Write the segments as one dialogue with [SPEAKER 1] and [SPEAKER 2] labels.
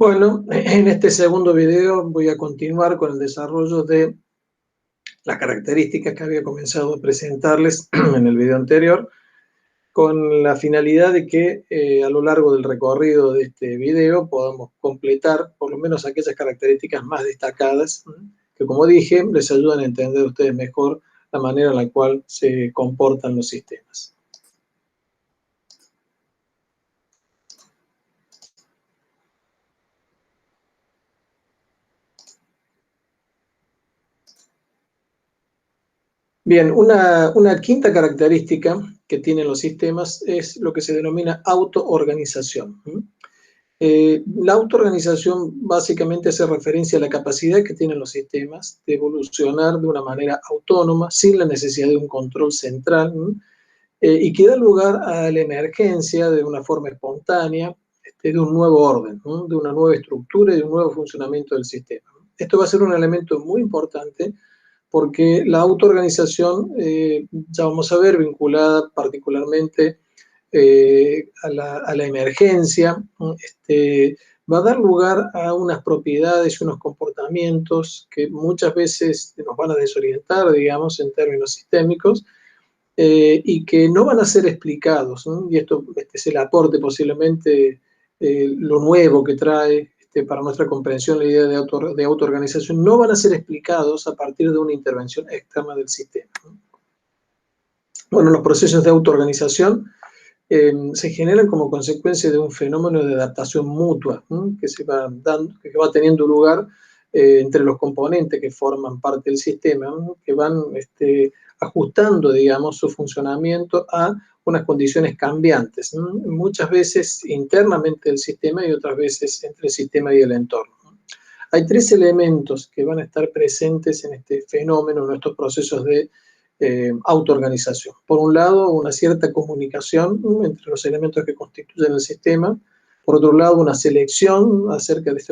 [SPEAKER 1] Bueno, en este segundo video voy a continuar con el desarrollo de las características que había comenzado a presentarles en el video anterior, con la finalidad de que a lo largo del recorrido de este video podamos completar por lo menos aquellas características más destacadas, que como dije, les ayudan a entender a ustedes mejor la manera en la cual se comportan los sistemas. Bien, una quinta característica que tienen los sistemas es lo que se denomina autoorganización. La autoorganización básicamente hace referencia a la capacidad que tienen los sistemas de evolucionar de una manera autónoma, sin la necesidad de un control central, y que da lugar a la emergencia de una forma espontánea de un nuevo orden, de una nueva estructura y de un nuevo funcionamiento del sistema. Esto va a ser un elemento muy importante porque la autoorganización, ya vamos a ver, vinculada particularmente a la emergencia, va a dar lugar a unas propiedades y unos comportamientos que muchas veces nos van a desorientar, digamos, en términos sistémicos, y que no van a ser explicados, ¿no? Y esto es el aporte posiblemente, lo nuevo que trae para nuestra comprensión la idea de autoorganización, no van a ser explicados a partir de una intervención externa del sistema, ¿no? Bueno, los procesos de autoorganización se generan como consecuencia de un fenómeno de adaptación mutua, que se va dando, que va teniendo lugar entre los componentes que forman parte del sistema, que van ajustando, digamos, su funcionamiento a unas condiciones cambiantes, muchas veces internamente del sistema y otras veces entre el sistema y el entorno. Hay tres elementos que van a estar presentes en este fenómeno, en estos procesos de autoorganización. Por un lado, una cierta comunicación entre los elementos que constituyen el sistema. Por otro lado, una selección acerca de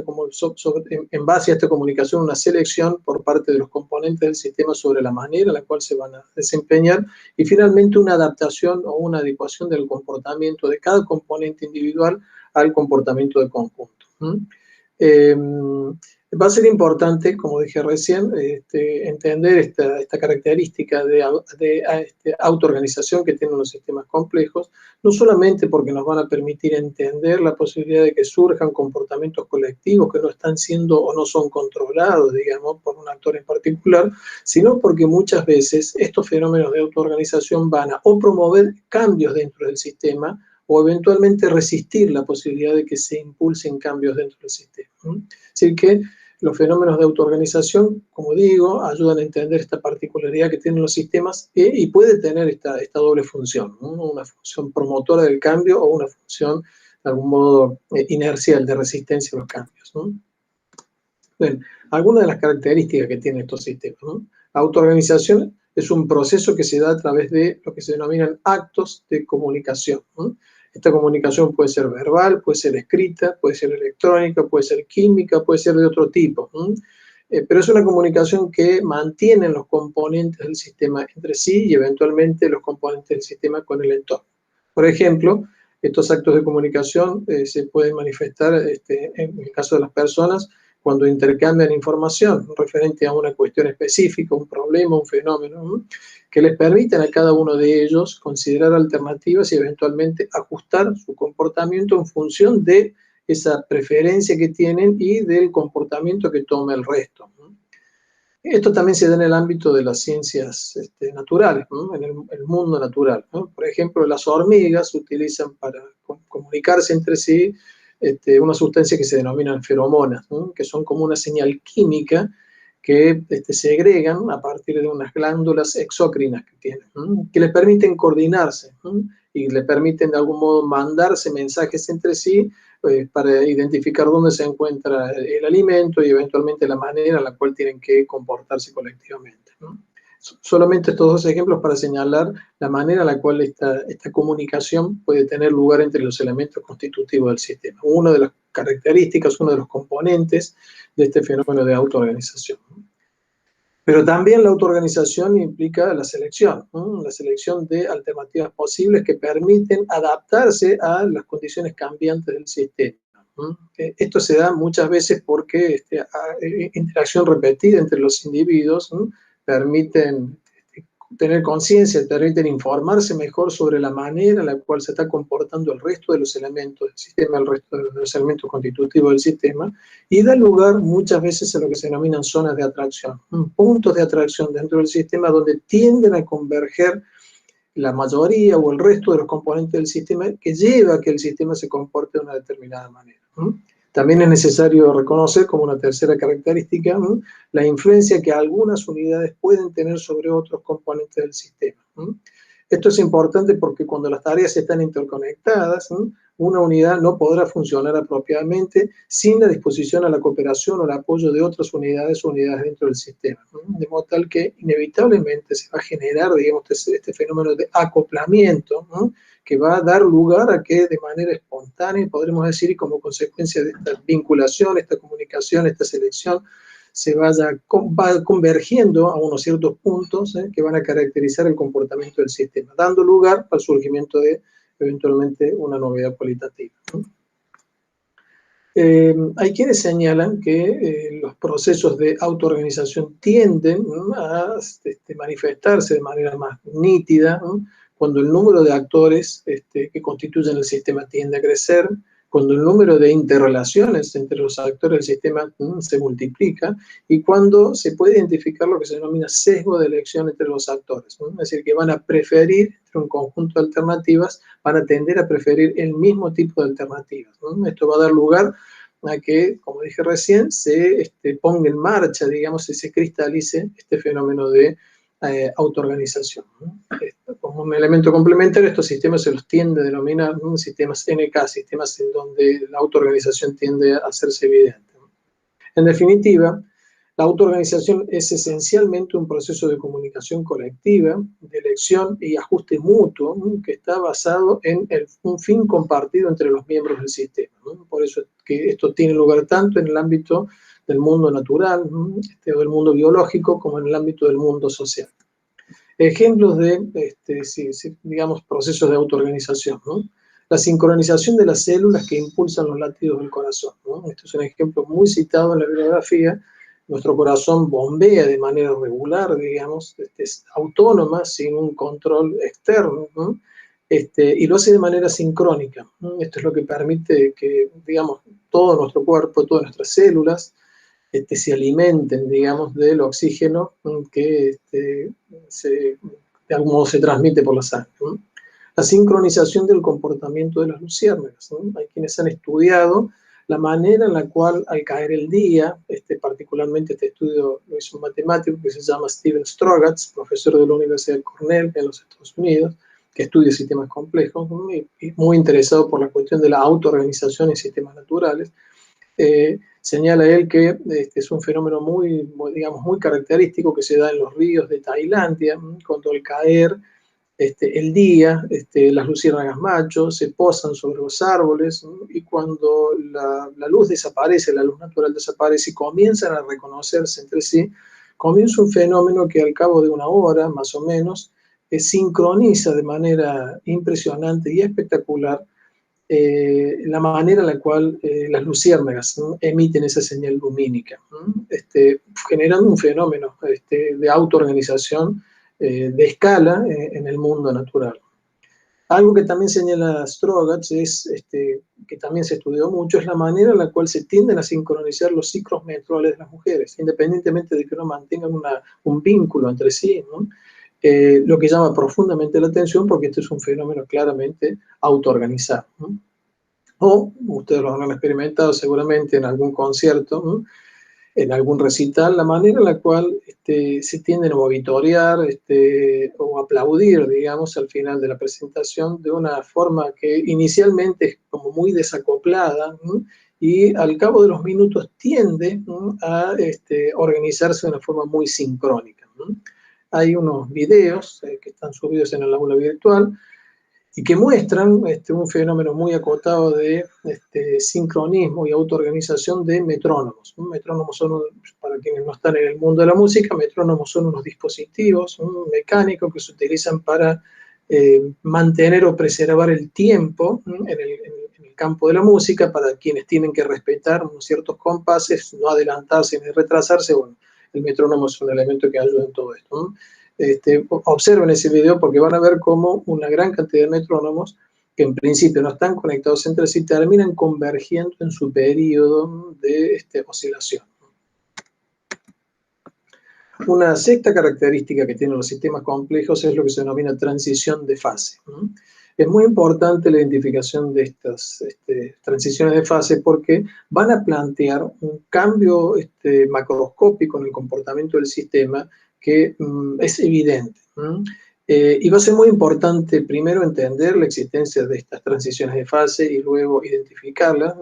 [SPEAKER 1] en base a esta comunicación, una selección por parte de los componentes del sistema sobre la manera en la cual se van a desempeñar. Y finalmente, una adaptación o una adecuación del comportamiento de cada componente individual al comportamiento de conjunto. Va a ser importante, como dije recién, entender esta característica de autoorganización que tienen los sistemas complejos, no solamente porque nos van a permitir entender la posibilidad de que surjan comportamientos colectivos que no están siendo o no son controlados, digamos, por un actor en particular, sino porque muchas veces estos fenómenos de autoorganización van a o promover cambios dentro del sistema o eventualmente resistir la posibilidad de que se impulsen cambios dentro del sistema. Es decir que los fenómenos de autoorganización, como digo, ayudan a entender esta particularidad que tienen los sistemas y puede tener esta doble función, ¿no? Una función promotora del cambio o una función, de algún modo, inercial de resistencia a los cambios, ¿no? Bien, algunas de las características que tienen estos sistemas, ¿no? La autoorganización es un proceso que se da a través de lo que se denominan actos de comunicación, ¿no? Esta comunicación puede ser verbal, puede ser escrita, puede ser electrónica, puede ser química, puede ser de otro tipo, pero es una comunicación que mantiene los componentes del sistema entre sí y eventualmente los componentes del sistema con el entorno. Por ejemplo, estos actos de comunicación se pueden manifestar en el caso de las personas cuando intercambian información referente a una cuestión específica, un problema, un fenómeno, ¿no? Que les permiten a cada uno de ellos considerar alternativas y eventualmente ajustar su comportamiento en función de esa preferencia que tienen y del comportamiento que toma el resto, ¿no? Esto también se da en el ámbito de las ciencias naturales, ¿no? En el mundo natural, ¿no? Por ejemplo, las hormigas utilizan para comunicarse entre sí una sustancia que se denominan feromonas, ¿no? Que son como una señal química que segregan a partir de unas glándulas exócrinas que tienen, que les permiten coordinarse y les permiten de algún modo mandarse mensajes entre sí para identificar dónde se encuentra el alimento y eventualmente la manera en la cual tienen que comportarse colectivamente, ¿no? Solamente estos dos ejemplos para señalar la manera en la cual esta comunicación puede tener lugar entre los elementos constitutivos del sistema. Una de las características, uno de los componentes de este fenómeno de autoorganización. Pero también la autoorganización implica la selección de alternativas posibles que permiten adaptarse a las condiciones cambiantes del sistema. Esto se da muchas veces porque interacción repetida entre los individuos permiten tener conciencia, permiten informarse mejor sobre la manera en la cual se está comportando el resto de los elementos del sistema, el resto de los elementos constitutivos del sistema, y da lugar muchas veces a lo que se denominan zonas de atracción, puntos de atracción dentro del sistema donde tienden a converger la mayoría o el resto de los componentes del sistema que lleva a que el sistema se comporte de una determinada manera. También es necesario reconocer como una tercera característica la influencia que algunas unidades pueden tener sobre otros componentes del sistema. Esto es importante porque cuando las tareas están interconectadas, una unidad no podrá funcionar apropiadamente sin la disposición a la cooperación o el apoyo de otras unidades o unidades dentro del sistema. De modo tal que inevitablemente se va a generar, digamos, este fenómeno de acoplamiento, que va a dar lugar a que de manera espontánea, podremos decir, y como consecuencia de esta vinculación, esta comunicación, esta selección, se va convergiendo a unos ciertos puntos que van a caracterizar el comportamiento del sistema, dando lugar al surgimiento de, eventualmente, una novedad cualitativa. Hay quienes señalan que los procesos de autoorganización tienden a manifestarse de manera más nítida cuando el número de actores que constituyen el sistema tiende a crecer, cuando el número de interrelaciones entre los actores del sistema se multiplica y cuando se puede identificar lo que se denomina sesgo de elección entre los actores. Es decir, que van a preferir, entre un conjunto de alternativas, van a tender a preferir el mismo tipo de alternativas. Esto va a dar lugar a que, como dije recién, se ponga en marcha, digamos, y se cristalice este fenómeno de autoorganización. Como un elemento complementario, estos sistemas se los tiende a denominar sistemas NK, sistemas en donde la autoorganización tiende a hacerse evidente. En definitiva, la autoorganización es esencialmente un proceso de comunicación colectiva, de elección y ajuste mutuo, que está basado en un fin compartido entre los miembros del sistema. Por eso es que esto tiene lugar tanto en el ámbito del mundo natural o del mundo biológico como en el ámbito del mundo social. Ejemplos de, digamos, procesos de autoorganización, La sincronización de las células que impulsan los latidos del corazón, Esto es un ejemplo muy citado en la bibliografía. Nuestro corazón bombea de manera regular, digamos, es autónoma, sin un control externo, y lo hace de manera sincrónica. Esto es lo que permite que, digamos, todo nuestro cuerpo, todas nuestras células, se alimenten, digamos, del oxígeno que de algún modo se transmite por la sangre. La sincronización del comportamiento de las luciérnagas. Hay quienes han estudiado la manera en la cual al caer el día, particularmente este estudio lo hizo un matemático que se llama Steven Strogatz, profesor de la Universidad de Cornell en los Estados Unidos, que estudia sistemas complejos, y muy interesado por la cuestión de la autoorganización en sistemas naturales. Señala él que es un fenómeno muy, digamos, muy característico que se da en los ríos de Tailandia, cuando al caer el día, las luciérnagas machos se posan sobre los árboles, y cuando la luz desaparece, la luz natural desaparece y comienzan a reconocerse entre sí, comienza un fenómeno que al cabo de una hora, más o menos, sincroniza de manera impresionante y espectacular la manera en la cual las luciérnagas emiten esa señal lumínica, generando un fenómeno de autoorganización de escala en el mundo natural. Algo que también señala Strogatz es, que también se estudió mucho, es la manera en la cual se tienden a sincronizar los ciclos menstruales de las mujeres, independientemente de que no mantengan un vínculo entre sí, lo que llama profundamente la atención porque este es un fenómeno claramente autoorganizado. O ustedes lo habrán experimentado seguramente en algún concierto, en algún recital, la manera en la cual se tienden a monitorear o aplaudir, digamos, al final de la presentación de una forma que inicialmente es como muy desacoplada, y al cabo de los minutos tiende a organizarse de una forma muy sincrónica. Hay unos videos que están subidos en el aula virtual y que muestran un fenómeno muy acotado de sincronismo y autoorganización de metrónomos. Metrónomos son, para quienes no están en el mundo de la música, metrónomos son unos dispositivos mecánicos que se utilizan para mantener o preservar el tiempo en el campo de la música, para quienes tienen que respetar unos ciertos compases, no adelantarse ni retrasarse, bueno, el metrónomo es un elemento que ayuda en todo esto, ¿no? Observen ese video porque van a ver cómo una gran cantidad de metrónomos que en principio no están conectados entre sí terminan convergiendo en su periodo de oscilación. Una sexta característica que tienen los sistemas complejos es lo que se denomina transición de fase. Es muy importante la identificación de estas transiciones de fase porque van a plantear un cambio macroscópico en el comportamiento del sistema que es evidente. Y va a ser muy importante primero entender la existencia de estas transiciones de fase y luego identificarlas,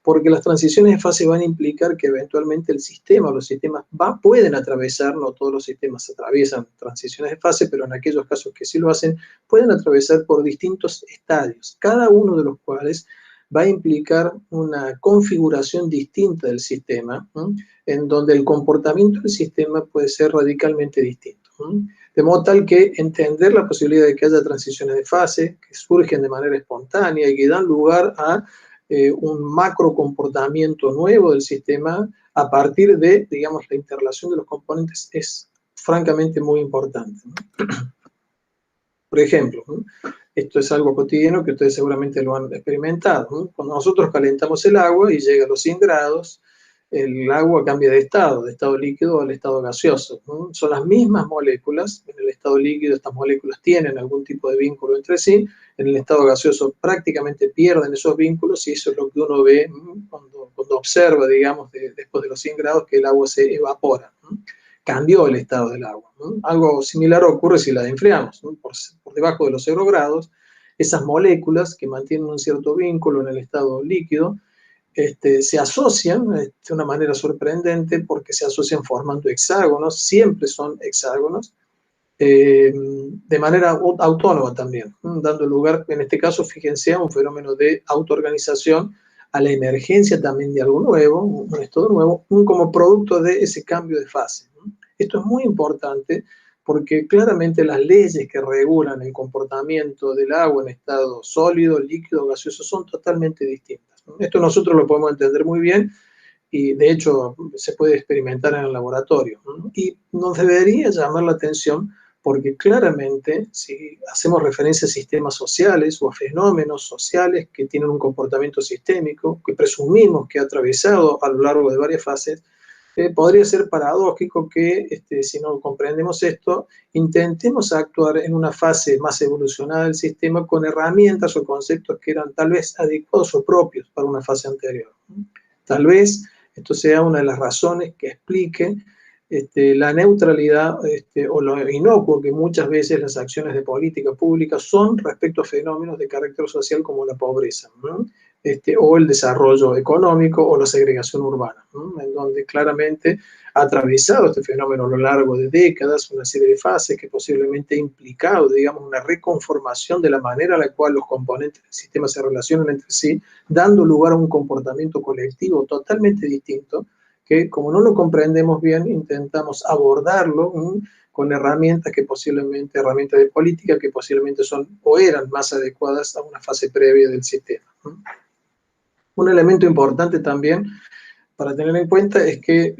[SPEAKER 1] porque las transiciones de fase van a implicar que eventualmente el sistema o los sistemas pueden atravesar, no todos los sistemas atraviesan transiciones de fase, pero en aquellos casos que sí lo hacen, pueden atravesar por distintos estadios, cada uno de los cuales va a implicar una configuración distinta del sistema, en donde el comportamiento del sistema puede ser radicalmente distinto. De modo tal que entender la posibilidad de que haya transiciones de fase que surgen de manera espontánea y que dan lugar a un macro comportamiento nuevo del sistema a partir de, digamos, la interrelación de los componentes es francamente muy importante, ¿no? Por ejemplo, ¿no? Esto es algo cotidiano que ustedes seguramente lo han experimentado, ¿no? Cuando nosotros calentamos el agua y llega a los 100 grados, el agua cambia de estado líquido al estado gaseoso, ¿no? Son las mismas moléculas, en el estado líquido estas moléculas tienen algún tipo de vínculo entre sí, en el estado gaseoso prácticamente pierden esos vínculos y eso es lo que uno ve cuando observa, digamos, después de los 100 grados que el agua se evapora, ¿no? Cambió el estado del agua, ¿no? Algo similar ocurre si la enfriamos, ¿no? Por debajo de los 0 grados, esas moléculas que mantienen un cierto vínculo en el estado líquido, se asocian de una manera sorprendente porque se asocian formando hexágonos, siempre son hexágonos, de manera autónoma también, dando lugar, en este caso, fíjense, a un fenómeno de autoorganización, a la emergencia también de algo nuevo, un estado nuevo, como producto de ese cambio de fase. Esto es muy importante porque claramente las leyes que regulan el comportamiento del agua en estado sólido, líquido, gaseoso, son totalmente distintas. Esto nosotros lo podemos entender muy bien y de hecho se puede experimentar en el laboratorio. Y nos debería llamar la atención porque claramente si hacemos referencia a sistemas sociales o a fenómenos sociales que tienen un comportamiento sistémico, que presumimos que ha atravesado a lo largo de varias fases, podría ser paradójico que si no comprendemos esto, intentemos actuar en una fase más evolucionada del sistema con herramientas o conceptos que eran tal vez adecuados o propios para una fase anterior. Tal vez esto sea una de las razones que explique la neutralidad o lo inocuo que muchas veces las acciones de política pública son respecto a fenómenos de carácter social como la pobreza, ¿no? O el desarrollo económico o la segregación urbana, ¿no? En donde claramente ha atravesado este fenómeno a lo largo de décadas, una serie de fases que posiblemente ha implicado, digamos, una reconformación de la manera en la cual los componentes del sistema se relacionan entre sí, dando lugar a un comportamiento colectivo totalmente distinto, que como no lo comprendemos bien, intentamos abordarlo con herramientas que posiblemente, herramientas de política que posiblemente son o eran más adecuadas a una fase previa del sistema. Un elemento importante también para tener en cuenta es que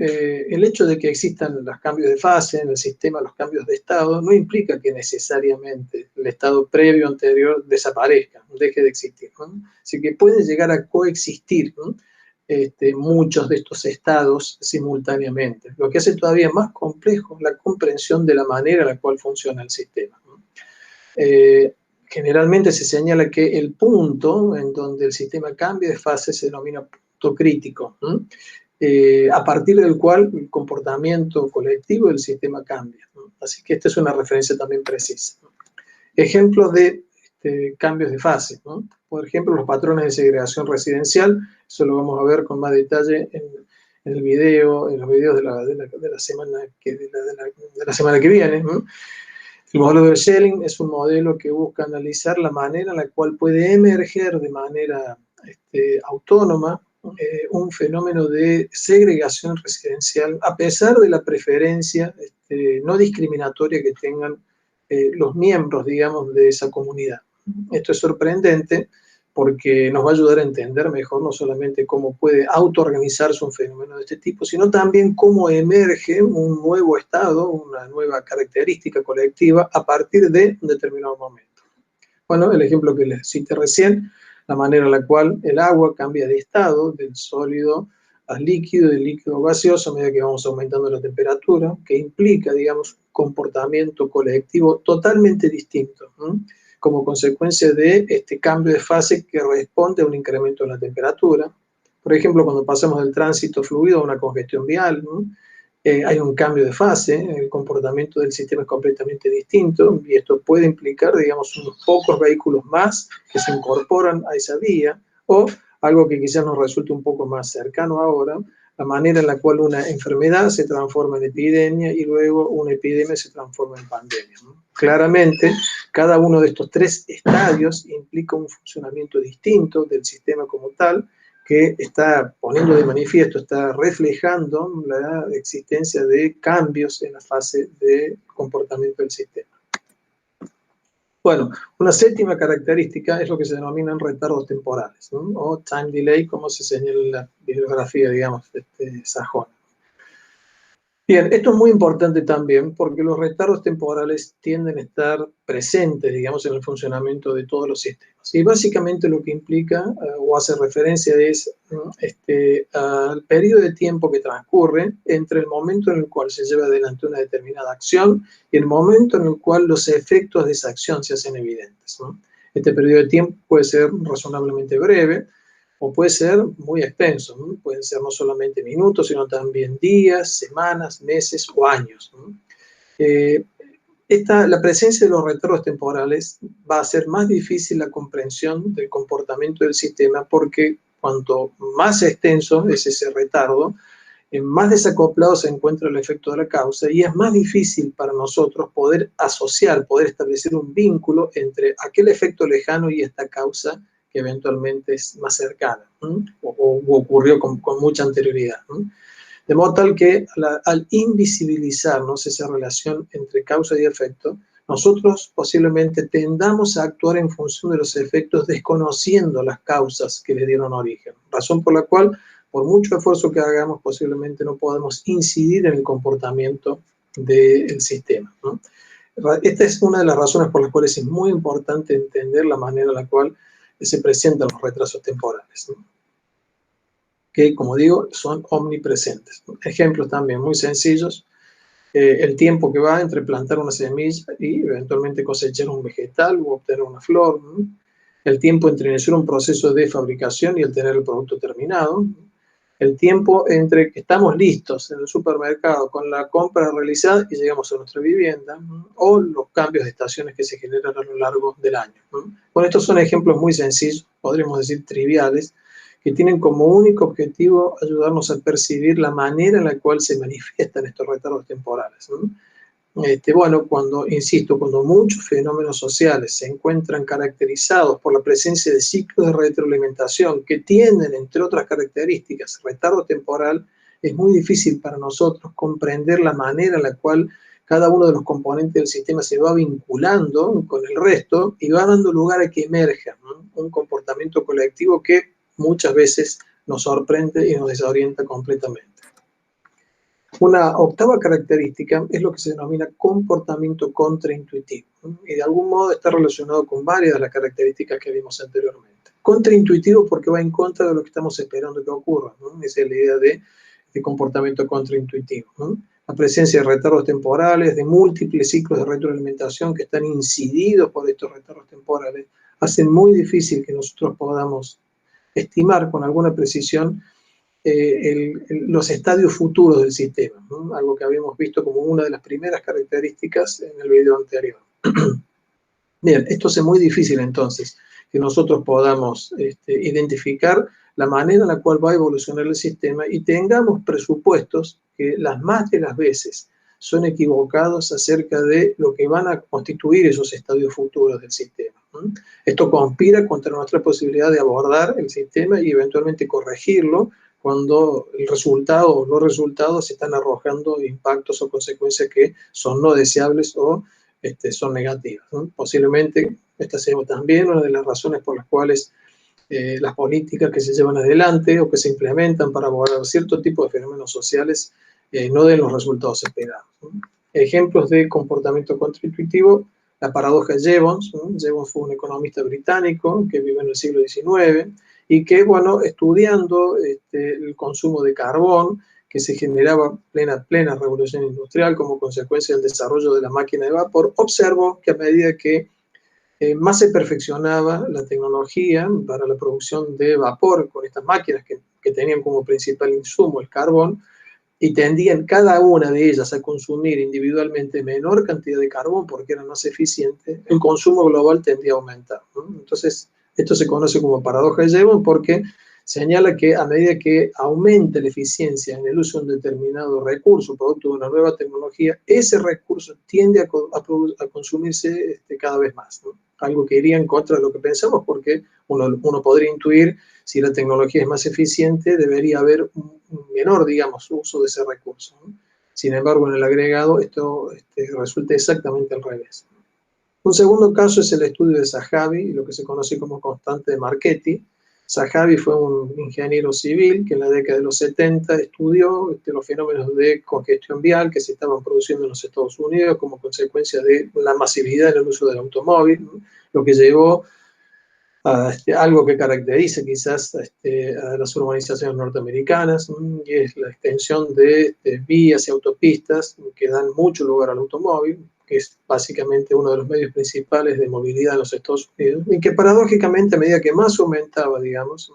[SPEAKER 1] el hecho de que existan los cambios de fase en el sistema, los cambios de estado, no implica que necesariamente el estado previo anterior desaparezca, deje de existir, ¿no? Así que pueden llegar a coexistir, ¿no? Muchos de estos estados simultáneamente, lo que hace todavía más complejo la comprensión de la manera en la cual funciona el sistema, ¿no? Generalmente se señala que el punto en donde el sistema cambia de fase se denomina punto crítico, ¿no? A partir del cual el comportamiento colectivo del sistema cambia, ¿no? Así que esta es una referencia también precisa, ¿no? Ejemplos de cambios de fase, ¿no? Por ejemplo, los patrones de segregación residencial, eso lo vamos a ver con más detalle en el video, en los videos de la semana que viene, ¿no? El modelo de Schelling es un modelo que busca analizar la manera en la cual puede emerger de manera autónoma un fenómeno de segregación residencial a pesar de la preferencia no discriminatoria que tengan los miembros, digamos, de esa comunidad. Esto es sorprendente porque nos va a ayudar a entender mejor no solamente cómo puede autoorganizarse un fenómeno de este tipo, sino también cómo emerge un nuevo estado, una nueva característica colectiva a partir de un determinado momento. Bueno, el ejemplo que les cité recién, la manera en la cual el agua cambia de estado, del sólido al líquido, del líquido gaseoso, a medida que vamos aumentando la temperatura, que implica, digamos, un comportamiento colectivo totalmente distinto, ¿no? Como consecuencia de este cambio de fase que responde a un incremento en la temperatura. Por ejemplo, cuando pasamos del tránsito fluido a una congestión vial, ¿no? Hay un cambio de fase, el comportamiento del sistema es completamente distinto y esto puede implicar, digamos, unos pocos vehículos más que se incorporan a esa vía o algo que quizás nos resulte un poco más cercano ahora, la manera en la cual una enfermedad se transforma en epidemia y luego una epidemia se transforma en pandemia, ¿no? Claramente, cada uno de estos tres estadios implica un funcionamiento distinto del sistema como tal, que está poniendo de manifiesto, está reflejando la existencia de cambios en la fase de comportamiento del sistema. Bueno, una séptima característica es lo que se denominan retardos temporales, ¿no? O time delay, como se señala en la bibliografía, digamos, sajona. Bien, esto es muy importante también porque los retardos temporales tienden a estar presentes, digamos, en el funcionamiento de todos los sistemas. Y básicamente lo que implica o hace referencia es al periodo de tiempo que transcurre entre el momento en el cual se lleva adelante una determinada acción y el momento en el cual los efectos de esa acción se hacen evidentes, ¿no? Este periodo de tiempo puede ser razonablemente breve, o puede ser muy extenso, ¿no? Pueden ser no solamente minutos, sino también días, semanas, meses o años, ¿no? La presencia de los retardos temporales va a hacer más difícil la comprensión del comportamiento del sistema porque cuanto más extenso es ese retardo, más desacoplado se encuentra el efecto de la causa y es más difícil para nosotros poder asociar, poder establecer un vínculo entre aquel efecto lejano y esta causa que eventualmente es más cercana, ¿no? o ocurrió con mucha anterioridad, ¿no? De modo tal que al invisibilizarnos esa relación entre causa y efecto, nosotros posiblemente tendamos a actuar en función de los efectos desconociendo las causas que le dieron origen, razón por la cual, por mucho esfuerzo que hagamos, posiblemente no podemos incidir en el comportamiento del sistema, ¿no? Esta es una de las razones por las cuales es muy importante entender la manera en la cual se presentan los retrasos temporales, ¿no? Que, como digo, son omnipresentes. Ejemplos también muy sencillos, el tiempo que va entre plantar una semilla y eventualmente cosechar un vegetal o obtener una flor, ¿no? El tiempo entre iniciar un proceso de fabricación y el tener el producto terminado, ¿no? El tiempo entre que estamos listos en el supermercado con la compra realizada y llegamos a nuestra vivienda, ¿no? O los cambios de estaciones que se generan a lo largo del año, ¿no? Bueno, estos son ejemplos muy sencillos, podríamos decir triviales, que tienen como único objetivo ayudarnos a percibir la manera en la cual se manifiestan estos retardos temporales, ¿no? Bueno, insisto, cuando muchos fenómenos sociales se encuentran caracterizados por la presencia de ciclos de retroalimentación que tienen, entre otras características, retardo temporal, es muy difícil para nosotros comprender la manera en la cual cada uno de los componentes del sistema se va vinculando con el resto y va dando lugar a que emerja, ¿no? Un comportamiento colectivo que muchas veces nos sorprende y nos desorienta completamente. Una octava característica es lo que se denomina comportamiento contraintuitivo, ¿no? Y de algún modo está relacionado con varias de las características que vimos anteriormente. Contraintuitivo porque va en contra de lo que estamos esperando que ocurra, ¿no? Esa es la idea de comportamiento contraintuitivo, ¿no? La presencia de retardos temporales, de múltiples ciclos de retroalimentación que están incididos por estos retardos temporales, hacen muy difícil que nosotros podamos estimar con alguna precisión los estadios futuros del sistema, ¿no? Algo que habíamos visto como una de las primeras características en el video anterior. Bien, esto hace muy difícil entonces que nosotros podamos identificar la manera en la cual va a evolucionar el sistema y tengamos presupuestos que las más de las veces son equivocados acerca de lo que van a constituir esos estadios futuros del sistema, ¿no? Esto conspira contra nuestra posibilidad de abordar el sistema y eventualmente corregirlo cuando el resultado o los resultados están arrojando impactos o consecuencias que son no deseables o son negativas, ¿no? Posiblemente esta sea también una de las razones por las cuales las políticas que se llevan adelante o que se implementan para abordar cierto tipo de fenómenos sociales no den los resultados esperados, ¿no? Ejemplos de comportamiento contraintuitivo: la paradoja de Jevons, ¿no? Jevons fue un economista británico que vivió en el siglo XIX y que, bueno, estudiando el consumo de carbón que se generaba plena revolución industrial como consecuencia del desarrollo de la máquina de vapor, observó que a medida que más se perfeccionaba la tecnología para la producción de vapor con estas máquinas que tenían como principal insumo el carbón, y tendían cada una de ellas a consumir individualmente menor cantidad de carbón porque eran más eficientes, el consumo global tendía a aumentar, ¿no? Entonces, esto se conoce como paradoja de Jevons porque señala que a medida que aumenta la eficiencia en el uso de un determinado recurso, producto de una nueva tecnología, ese recurso tiende a consumirse cada vez más, ¿no? Algo que iría en contra de lo que pensamos, porque uno podría intuir, si la tecnología es más eficiente, debería haber un menor, digamos, uso de ese recurso, ¿no? Sin embargo, en el agregado esto resulta exactamente al revés. Un segundo caso es el estudio de Zahavi, lo que se conoce como constante de Marchetti. Zahavi fue un ingeniero civil que en la década de los 70 estudió los fenómenos de congestión vial que se estaban produciendo en los Estados Unidos como consecuencia de la masividad en el uso del automóvil, ¿no? Lo que llevó a algo que caracteriza quizás a las urbanizaciones norteamericanas, ¿no? Y es la extensión de vías y autopistas que dan mucho lugar al automóvil, que es básicamente uno de los medios principales de movilidad en los Estados Unidos, y que paradójicamente a medida que más aumentaba, digamos,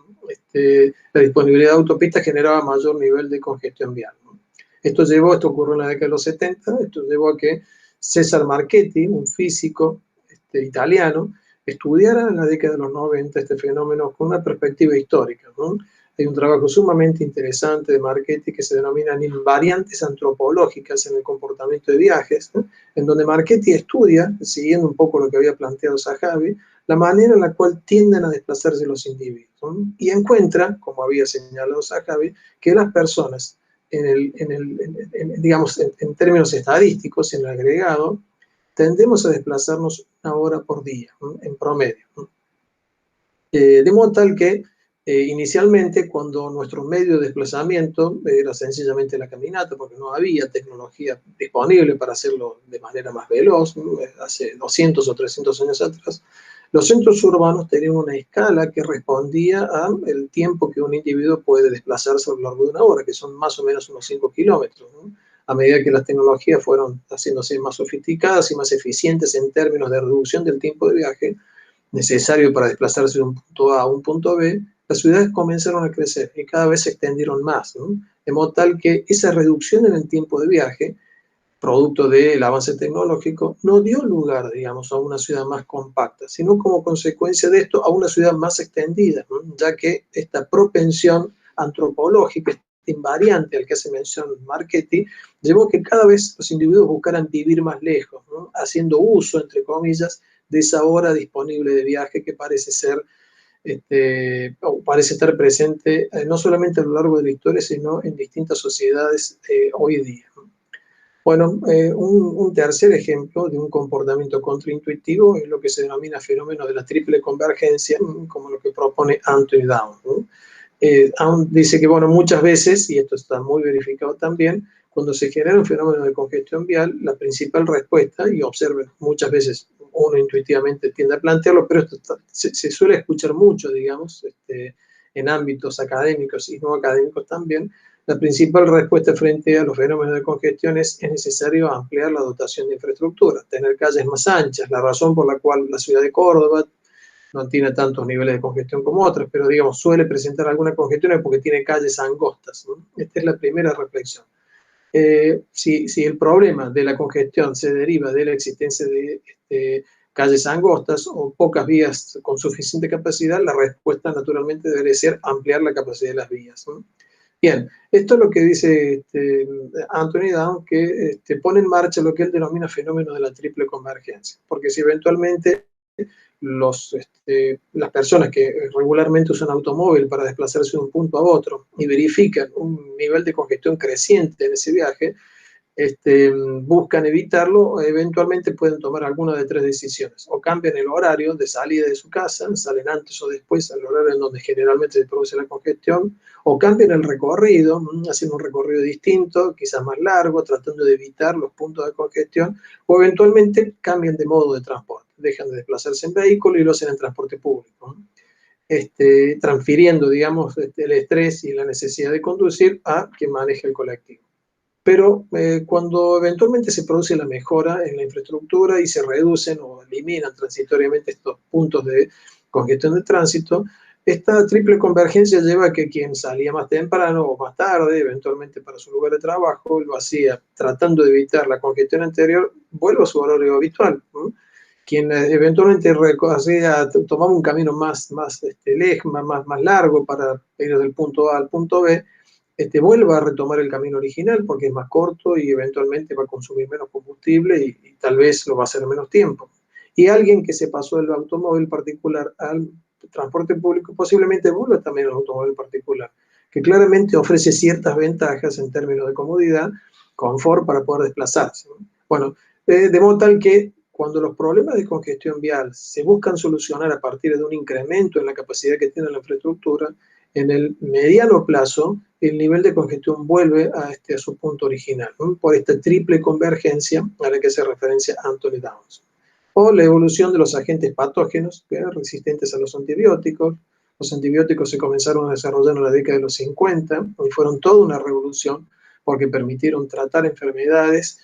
[SPEAKER 1] la disponibilidad de autopistas generaba mayor nivel de congestión vial, ¿no? Esto ocurrió en la década de los 70, esto llevó a que Cesar Marchetti, un físico italiano, estudiara en la década de los 90 este fenómeno con una perspectiva histórica, ¿no? Hay un trabajo sumamente interesante de Marchetti que se denomina invariantes antropológicas en el comportamiento de viajes, ¿no? En donde Marchetti estudia, siguiendo un poco lo que había planteado Zahavi, la manera en la cual tienden a desplazarse los individuos, ¿no? Y encuentra, como había señalado Zahavi, que las personas, digamos, en términos estadísticos, en el agregado, tendemos a desplazarnos 1 hora por día, ¿no? En promedio, ¿no? De modo tal que inicialmente, cuando nuestro medio de desplazamiento era sencillamente la caminata, porque no había tecnología disponible para hacerlo de manera más veloz, ¿no? Hace 200 o 300 años atrás, los centros urbanos tenían una escala que respondía al tiempo que un individuo puede desplazarse a lo largo de 1 hora, que son más o menos unos 5 kilómetros, ¿no? A medida que las tecnologías fueron haciéndose más sofisticadas y más eficientes en términos de reducción del tiempo de viaje necesario para desplazarse de un punto A a un punto B, las ciudades comenzaron a crecer y cada vez se extendieron más, ¿no? De modo tal que esa reducción en el tiempo de viaje, producto del avance tecnológico, no dio lugar, digamos, a una ciudad más compacta, sino como consecuencia de esto a una ciudad más extendida, ¿no? Ya que esta propensión antropológica, este invariante al que hace mención Marchetti, llevó a que cada vez los individuos buscaran vivir más lejos, ¿no? Haciendo uso, entre comillas, de esa hora disponible de viaje que parece ser o parece estar presente no solamente a lo largo de la historia, sino en distintas sociedades hoy día. Bueno, un tercer ejemplo de un comportamiento contraintuitivo es lo que se denomina fenómeno de la triple convergencia, como lo que propone Anthony Down, ¿no? Down dice que, bueno, muchas veces, y esto está muy verificado también, cuando se genera un fenómeno de congestión vial, la principal respuesta, y observen, muchas veces uno intuitivamente tiende a plantearlo, pero esto se suele escuchar mucho, digamos, en ámbitos académicos y no académicos también. La principal respuesta frente a los fenómenos de congestión es necesario ampliar la dotación de infraestructura, tener calles más anchas, la razón por la cual la ciudad de Córdoba no tiene tantos niveles de congestión como otras, pero digamos suele presentar alguna congestión es porque tiene calles angostas, ¿no? Esta es la primera reflexión. Si el problema de la congestión se deriva de la existencia de calles angostas o pocas vías con suficiente capacidad, la respuesta naturalmente debe ser ampliar la capacidad de las vías, ¿no? Bien, esto es lo que dice Anthony Down, que pone en marcha lo que él denomina fenómeno de la triple convergencia, porque si eventualmente las personas que regularmente usan automóvil para desplazarse de un punto a otro y verifican un nivel de congestión creciente en ese viaje, buscan evitarlo, eventualmente pueden tomar alguna de tres decisiones. O cambian el horario de salida de su casa, salen antes o después al horario en donde generalmente se produce la congestión, o cambian el recorrido, hacen un recorrido distinto, quizás más largo, tratando de evitar los puntos de congestión, o eventualmente cambian de modo de transporte, dejan de desplazarse en vehículo y lo hacen en transporte público, transfiriendo, digamos, el estrés y la necesidad de conducir a quien maneja el colectivo. Pero cuando eventualmente se produce la mejora en la infraestructura y se reducen o eliminan transitoriamente estos puntos de congestión de tránsito, esta triple convergencia lleva a que quien salía más temprano o más tarde, eventualmente para su lugar de trabajo, lo hacía tratando de evitar la congestión anterior, vuelve a su horario habitual, ¿no? Quien eventualmente tomaba un camino más lejos, más largo para ir del punto A al punto B, vuelva a retomar el camino original porque es más corto y eventualmente va a consumir menos combustible y tal vez lo va a hacer en menos tiempo. Y alguien que se pasó del automóvil particular al transporte público posiblemente vuelva también al automóvil particular, que claramente ofrece ciertas ventajas en términos de comodidad, confort para poder desplazarse. Bueno, de modo tal que cuando los problemas de congestión vial se buscan solucionar a partir de un incremento en la capacidad que tiene la infraestructura, en el mediano plazo el nivel de congestión vuelve a su punto original, ¿no? Por esta triple convergencia a la que hace referencia Anthony Downs. O la evolución de los agentes patógenos resistentes a los antibióticos. Los antibióticos se comenzaron a desarrollar en la década de los 50 y fueron toda una revolución porque permitieron tratar enfermedades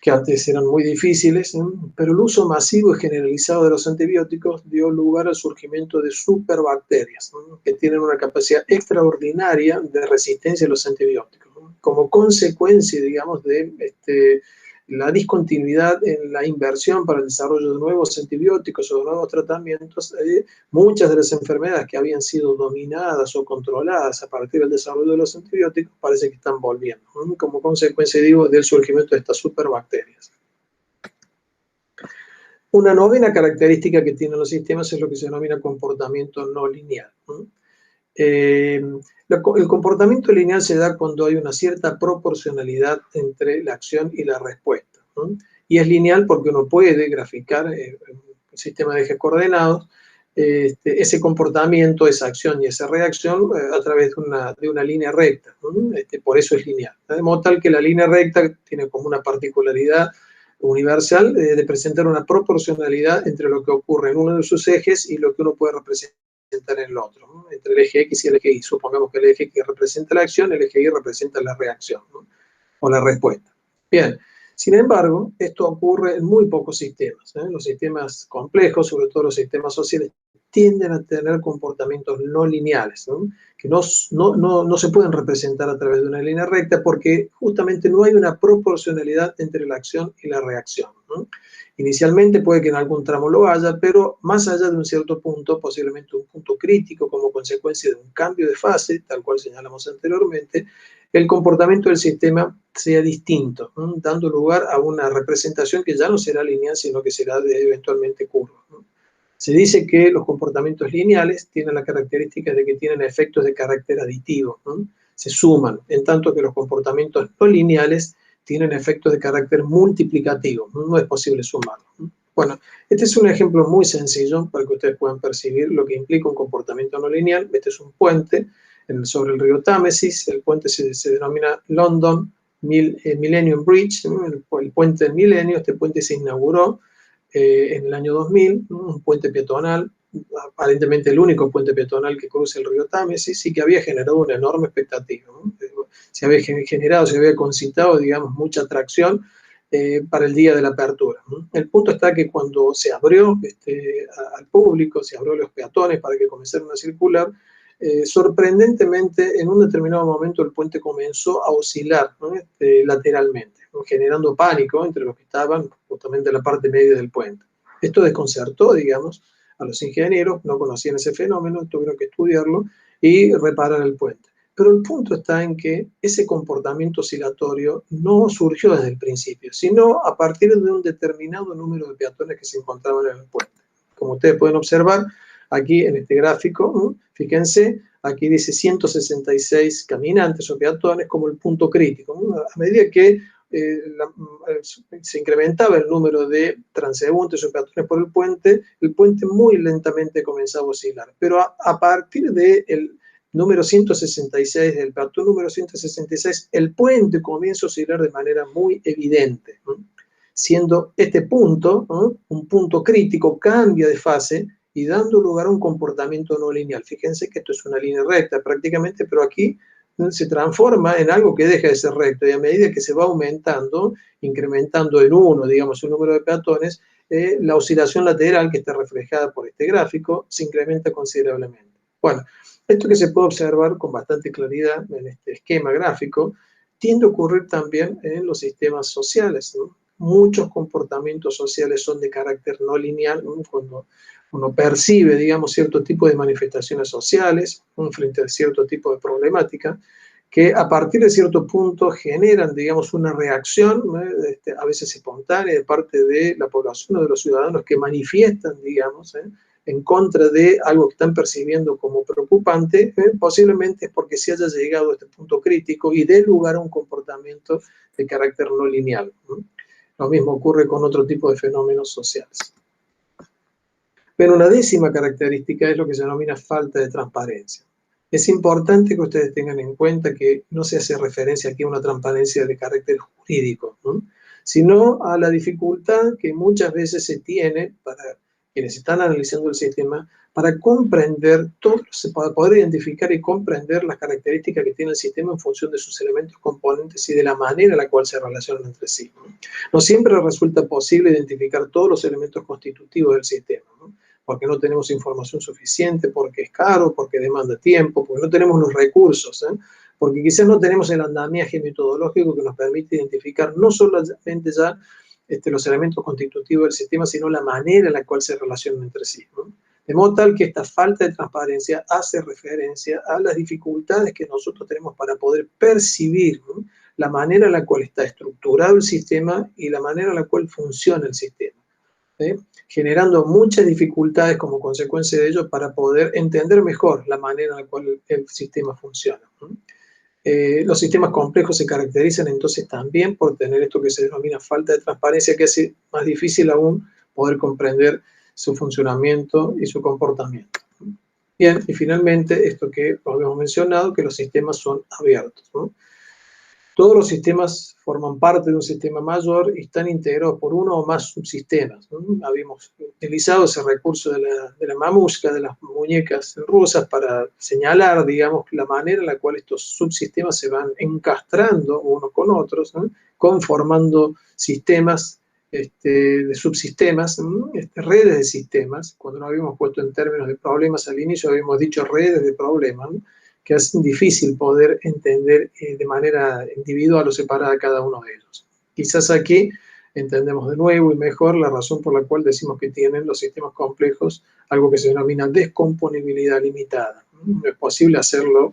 [SPEAKER 1] que antes eran muy difíciles, pero el uso masivo y generalizado de los antibióticos dio lugar al surgimiento de superbacterias, que tienen una capacidad extraordinaria de resistencia a los antibióticos. Como consecuencia, digamos, de la discontinuidad en la inversión para el desarrollo de nuevos antibióticos o de nuevos tratamientos, muchas de las enfermedades que habían sido dominadas o controladas a partir del desarrollo de los antibióticos parece que están volviendo, como consecuencia, digo, del surgimiento de estas superbacterias. Una novena característica que tienen los sistemas es lo que se denomina comportamiento no lineal. El comportamiento lineal se da cuando hay una cierta proporcionalidad entre la acción y la respuesta, ¿no? Y es lineal porque uno puede graficar el sistema de ejes coordenados, ese comportamiento, esa acción y esa reacción a través de una línea recta, ¿no? Por eso es lineal. De modo tal que la línea recta tiene como una particularidad universal de presentar una proporcionalidad entre lo que ocurre en uno de sus ejes y lo que uno puede representar en el otro, ¿no? Entre el eje X y el eje Y. Supongamos que el eje X representa la acción, el eje Y representa la reacción, ¿no? O la respuesta. Bien, sin embargo, esto ocurre en muy pocos sistemas, ¿eh? Los sistemas complejos, sobre todo los sistemas sociales, tienden a tener comportamientos no lineales, ¿no? Que no se pueden representar a través de una línea recta porque justamente no hay una proporcionalidad entre la acción y la reacción, ¿no? Inicialmente puede que en algún tramo lo haya, pero más allá de un cierto punto, posiblemente un punto crítico como consecuencia de un cambio de fase, tal cual señalamos anteriormente, el comportamiento del sistema sea distinto, ¿no? Dando lugar a una representación que ya no será lineal, sino que será eventualmente curva, ¿no? Se dice que los comportamientos lineales tienen la característica de que tienen efectos de carácter aditivo, ¿no? Se suman, en tanto que los comportamientos no lineales tienen efectos de carácter multiplicativo, no es posible sumarlo. Bueno, este es un ejemplo muy sencillo para que ustedes puedan percibir lo que implica un comportamiento no lineal. Este es un puente sobre el río Támesis, el puente se denomina London Millennium Bridge, el puente del milenio. Este puente se inauguró en el año 2000, un puente peatonal, aparentemente el único puente peatonal que cruza el río Támesis y que había generado una enorme expectativa, ¿no? Se había concitado, digamos, mucha atracción para el día de la apertura, ¿no? El punto está que cuando se abrió al público, se abrió a los peatones para que comenzaran a circular, sorprendentemente en un determinado momento el puente comenzó a oscilar, ¿no? Lateralmente, ¿no? Generando pánico entre los que estaban justamente en la parte media del puente. Esto desconcertó, digamos, a los ingenieros, no conocían ese fenómeno, tuvieron que estudiarlo y reparar el puente. Pero el punto está en que ese comportamiento oscilatorio no surgió desde el principio, sino a partir de un determinado número de peatones que se encontraban en el puente. Como ustedes pueden observar aquí en este gráfico, fíjense, aquí dice 166 caminantes o peatones como el punto crítico, ¿no? A medida que se incrementaba el número de transeúntes o peatones por el puente muy lentamente comenzaba a oscilar. Pero a partir del número 166, del peatón número 166, el puente comienza a oscilar de manera muy evidente, ¿no? Siendo este punto, ¿no?, un punto crítico, cambia de fase y dando lugar a un comportamiento no lineal. Fíjense que esto es una línea recta prácticamente, pero aquí se transforma en algo que deja de ser recto, y a medida que se va aumentando, incrementando en 1, digamos, el número de peatones, la oscilación lateral, que está reflejada por este gráfico, se incrementa considerablemente. Bueno, esto que se puede observar con bastante claridad en este esquema gráfico, tiende a ocurrir también en los sistemas sociales, ¿no? Muchos comportamientos sociales son de carácter no lineal, ¿no? Cuando uno percibe, digamos, cierto tipo de manifestaciones sociales, ¿no?, frente a cierto tipo de problemática, que a partir de cierto punto generan, digamos, una reacción, ¿no?, a veces espontánea de parte de la población o de los ciudadanos que manifiestan, digamos, en contra de algo que están percibiendo como preocupante, posiblemente es porque se haya llegado a este punto crítico y dé lugar a un comportamiento de carácter no lineal, ¿no? Lo mismo ocurre con otro tipo de fenómenos sociales. Pero una décima característica es lo que se denomina falta de transparencia. Es importante que ustedes tengan en cuenta que no se hace referencia aquí a una transparencia de carácter jurídico, ¿no?, sino a la dificultad que muchas veces se tiene para quienes están analizando el sistema para comprender para poder identificar y comprender las características que tiene el sistema en función de sus elementos componentes y de la manera en la cual se relacionan entre sí, ¿no? No siempre resulta posible identificar todos los elementos constitutivos del sistema, ¿no?, porque no tenemos información suficiente, porque es caro, porque demanda tiempo, porque no tenemos los recursos, porque quizás no tenemos el andamiaje metodológico que nos permite identificar no solamente ya los elementos constitutivos del sistema, sino la manera en la cual se relacionan entre sí, ¿no? De modo tal que esta falta de transparencia hace referencia a las dificultades que nosotros tenemos para poder percibir, ¿no?, la manera en la cual está estructurado el sistema y la manera en la cual funciona el sistema, ¿sí?, generando muchas dificultades como consecuencia de ello para poder entender mejor la manera en la cual el sistema funciona, ¿no? Los sistemas complejos se caracterizan entonces también por tener esto que se denomina falta de transparencia, que hace más difícil aún poder comprender su funcionamiento y su comportamiento. Bien, y finalmente esto que habíamos mencionado, que los sistemas son abiertos, ¿no? Todos los sistemas forman parte de un sistema mayor y están integrados por uno o más subsistemas, ¿no? Habíamos utilizado ese recurso de la mamushka, de las muñecas rusas, para señalar, digamos, la manera en la cual estos subsistemas se van encastrando unos con otros, ¿no?, conformando sistemas de subsistemas, ¿no?, redes de sistemas. Cuando nos habíamos puesto en términos de problemas al inicio, habíamos dicho redes de problemas, ¿no?, que hacen difícil poder entender de manera individual o separada cada uno de ellos. Quizás aquí entendemos de nuevo y mejor la razón por la cual decimos que tienen los sistemas complejos algo que se denomina descomponibilidad limitada. No es posible hacerlo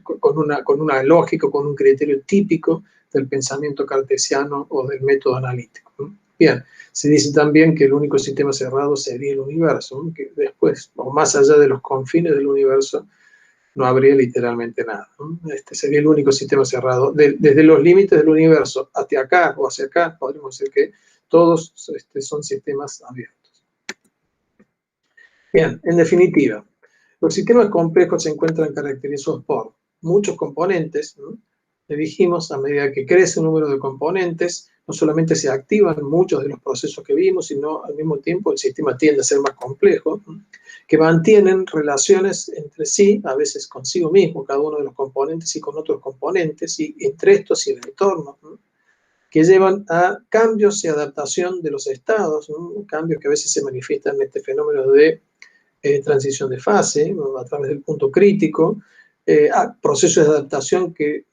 [SPEAKER 1] con una lógica, con un criterio típico del pensamiento cartesiano o del método analítico. Bien, se dice también que el único sistema cerrado sería el universo, ¿no?, que después, o más allá de los confines del universo, no habría literalmente nada, ¿no? Este sería el único sistema cerrado. Desde los límites del universo hacia acá o hacia acá, podríamos decir que todos son sistemas abiertos. Bien, en definitiva, los sistemas complejos se encuentran caracterizados por muchos componentes, ¿no? Le dijimos, a medida que crece el número de componentes, no solamente se activan muchos de los procesos que vimos, sino al mismo tiempo el sistema tiende a ser más complejo, ¿no?, que mantienen relaciones entre sí, a veces consigo mismo, cada uno de los componentes y con otros componentes, y entre estos y el entorno, ¿no?, que llevan a cambios y adaptación de los estados, ¿no?, cambios que a veces se manifiestan en este fenómeno de transición de fase, ¿no?, a través del punto crítico, a procesos de adaptación que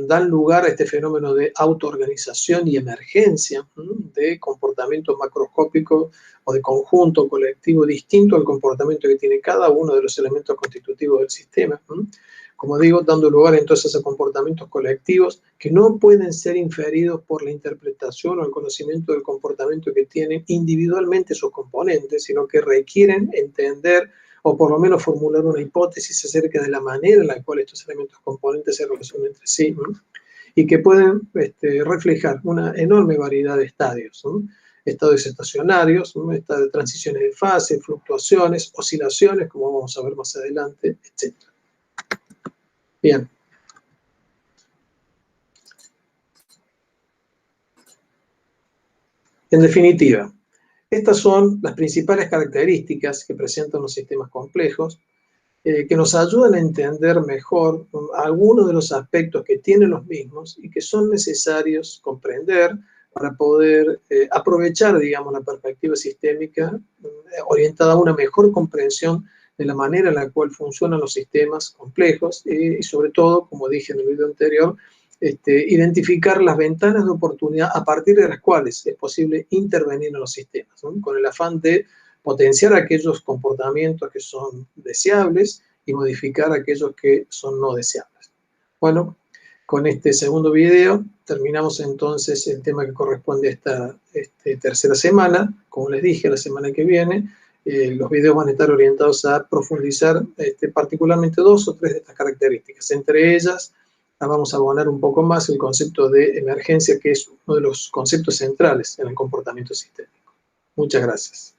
[SPEAKER 1] dan lugar a este fenómeno de autoorganización y emergencia, ¿no?, de comportamiento macroscópico o de conjunto colectivo distinto al comportamiento que tiene cada uno de los elementos constitutivos del sistema, ¿no?, como digo, dando lugar entonces a comportamientos colectivos que no pueden ser inferidos por la interpretación o el conocimiento del comportamiento que tienen individualmente sus componentes, sino que requieren entender o por lo menos formular una hipótesis acerca de la manera en la cual estos elementos componentes se relacionan entre sí, ¿no?, y que pueden reflejar una enorme variedad de estadios, ¿no? Estados estacionarios, ¿no? Estados de transiciones de fase, fluctuaciones, oscilaciones, como vamos a ver más adelante, etc. Bien. En definitiva, estas son las principales características que presentan los sistemas complejos, que nos ayudan a entender mejor algunos de los aspectos que tienen los mismos y que son necesarios comprender para poder aprovechar, digamos, la perspectiva sistémica orientada a una mejor comprensión de la manera en la cual funcionan los sistemas complejos y sobre todo, como dije en el video anterior, identificar las ventanas de oportunidad a partir de las cuales es posible intervenir en los sistemas, ¿no? Con el afán de potenciar aquellos comportamientos que son deseables y modificar aquellos que son no deseables. Bueno, con este segundo video terminamos entonces el tema que corresponde a esta tercera semana. Como les dije, la semana que viene los videos van a estar orientados a profundizar particularmente 2 o 3 de estas características. Entre ellas, vamos a abonar un poco más el concepto de emergencia, que es uno de los conceptos centrales en el comportamiento sistémico. Muchas gracias.